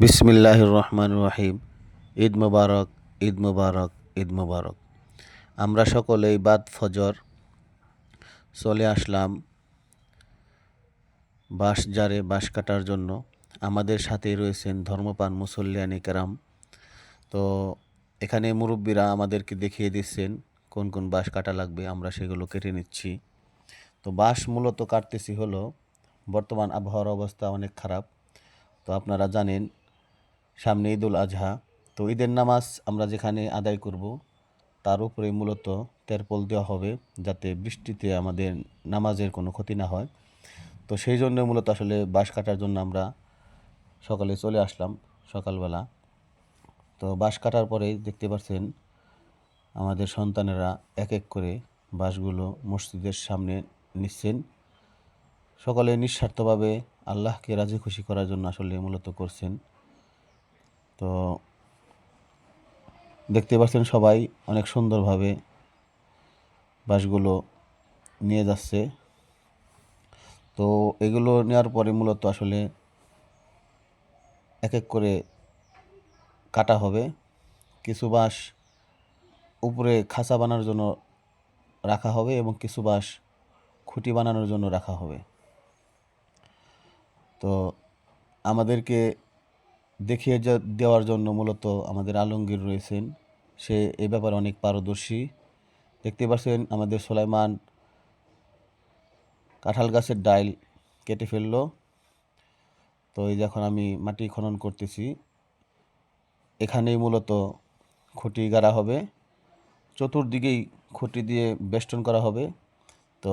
বিসমিল্লাহির রহমানির রহিম। ঈদ মুবারক, ঈদ মুবারক, ঈদ মুবারক। আমরা সকলেই বাদ ফজর চলে আসলাম বাঁশঝাড়ে বাঁশ কাটার জন্য। আমাদের সাথেই রয়েছেন ধর্মপ্রাণ মুসল্লিয়ানে কেরাম। তো এখানে মুরব্বীরা আমাদেরকে দেখিয়ে দিচ্ছেন কোন কোন বাঁশ কাটা লাগবে, আমরা সেগুলো কেটে নিচ্ছি। তো বাঁশ মূলত কাটতেছি হলো, বর্তমান আবহাওয়ার অবস্থা অনেক খারাপ। তো আপনারা জানেন সামনে ঈদুল আজহা। তো ঈদের নামাজ আমরা যেখানে আদায় করব তার উপরে মূলত তেরপল দেওয়া হবে, যাতে বৃষ্টিতে আমাদের নামাজের কোনো ক্ষতি না হয়। তো সেই জন্য মূলত আসলে বাঁশ কাটার জন্য আমরা সকালে চলে আসলাম সকালবেলা। তো বাঁশ কাটার পরে দেখতে পাচ্ছেন আমাদের সন্তানেরা এক এক করে বাঁশগুলো মসজিদের সামনে নিচ্ছেন। সকলে নিঃস্বার্থভাবে আল্লাহকে রাজি খুশি করার জন্য আসলে মূলত করছেন। তো দেখতে পাচ্ছেন সবাই অনেক সুন্দরভাবে বাঁশগুলো নিয়ে যাচ্ছে। তো এগুলো নেওয়ার পরে মূলত আসলে এক এক করে কাটা হবে। কিছু বাঁশ উপরে খাঁচা বানানোর জন্য রাখা হবে এবং কিছু বাঁশ খুঁটি বানানোর জন্য রাখা হবে। তো আমাদেরকে দেখিয়ে দেওয়ার জন্য মূলত আমাদের আলমগীর রয়েছেন, সে এ ব্যাপারে অনেক পারদর্শী। দেখতে পাচ্ছেন আমাদের সুলাইমান কাঁঠাল গাছের ডাল কেটে ফেললো। তো এই যখন আমি মাটি খনন করতেছি, এখানেই মূলত খুঁটি গাড়া হবে, চতুর্দিকেই খুঁটি দিয়ে বেষ্টন করা হবে। তো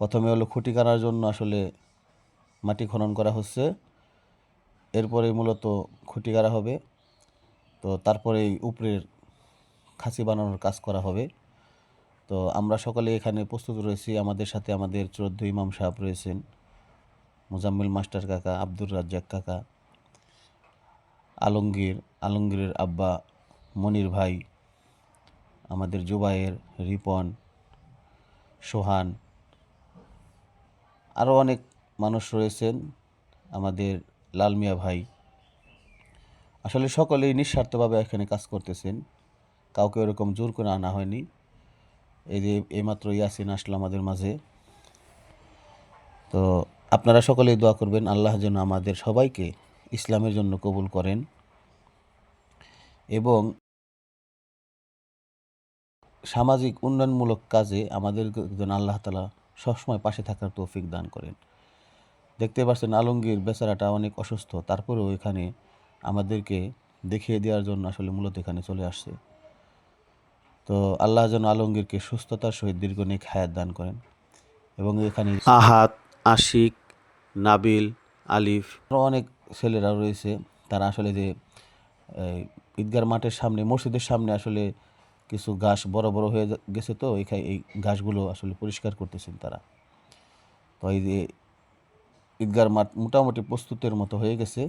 প্রথমে হলো খুঁটি গাড়ার জন্য আসলে মাটি খনন করা হচ্ছে, এরপরে মূলত খুঁটি গাড়া হবে। তো তারপরেই উপরের খাঁচি বানানোর কাজ করা হবে। তো আমরা সকলে এখানে প্রস্তুত রয়েছি। আমাদের সাথে আমাদের চৌদ্দ ইমাম সাহেব রয়েছেন, মুজাম্মিল মাস্টার কাকা, আব্দুর রাজ্জাক কাকা, আলমগীরের আব্বা মনির ভাই, আমাদের জুবায়ের, রিপন, সোহান, আরও অনেক মানুষ রয়েছেন, আমাদের লাল মিয়া ভাই। আসলে সকলেই নিঃস্বার্থভাবে এখানে কাজ করতেছেন, কাউকে এরকম জোর করে আনা হয়নি। এই যে এইমাত্র ইয়াসিন আসলো আমাদের মাঝে। তো আপনারা সকলেই দোয়া করবেন আল্লাহ যেন আমাদের সবাইকে ইসলামের জন্য কবুল করেন এবং সামাজিক উন্নয়নমূলক কাজে আমাদের যেন আল্লাহ তাআলা সবসময় পাশে থাকার তৌফিক দান করেন। দেখতে পাচ্ছেন আলমগীর বেচারাটা অনেক অসুস্থ, তারপরেও এখানে আমাদেরকে দেখিয়ে দেওয়ার জন্য আসলে মূলত এখানে চলে আসছে। তো আল্লাহ যেন আলমগীরকে সুস্থতার সহিত দীর্ঘ নেক হায়াত দান করেন এবং এখানে আহাত, আশিক, নাবিল, আলিফ আরও অনেক ছেলেরা রয়েছে। তারা আসলে যে ঈদগার মাঠের সামনে, মসজিদের সামনে আসলে কিছু ঘাস বড় বড় হয়ে গেছে, তো এই ঘাসগুলো আসলে পরিষ্কার করতেছেন তারা। তো এই যে ঈদগার মাঠ মোটামুটি প্রস্তুতের মতো হয়ে গেছে।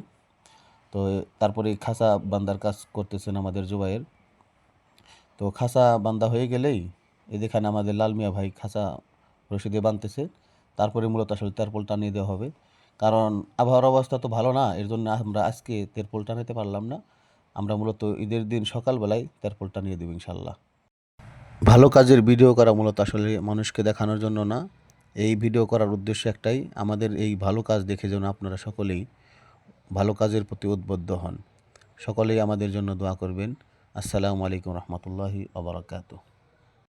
তো তারপরে খাঁচা বান্দার কাজ করতেছেন আমাদের জুবাইর। তো খাঁচা বান্দা হয়ে গেলেই যেখানে আমাদের লাল মিয়া ভাই খাঁচা রশি দিয়ে বাঁধতেছে, তারপরে মূলত আসলে তেরপল টানিয়ে দেওয়া হবে। কারণ আবহাওয়ার অবস্থা তো ভালো না, এর জন্য আমরা আজকে তেরপল টানাতে পারলাম না। আমরা মূলত ঈদের দিন সকালবেলায় তেরপল টানিয়ে দেব ইনশাল্লাহ। ভালো কাজের ভিডিও করা মূলত আসলে মানুষকে দেখানোর জন্য না, এই ভিডিও করার উদ্দেশ্য একটাই, আমাদের এই ভালো কাজ দেখে যেন আপনারা সকলেই ভালো কাজের প্রতি উদ্বুদ্ধ হন। সকলেই আমাদের জন্য দোয়া করবেন। আসসালামু আলাইকুম রহমতুল্লাহি ওয়া বারাকাতুহু।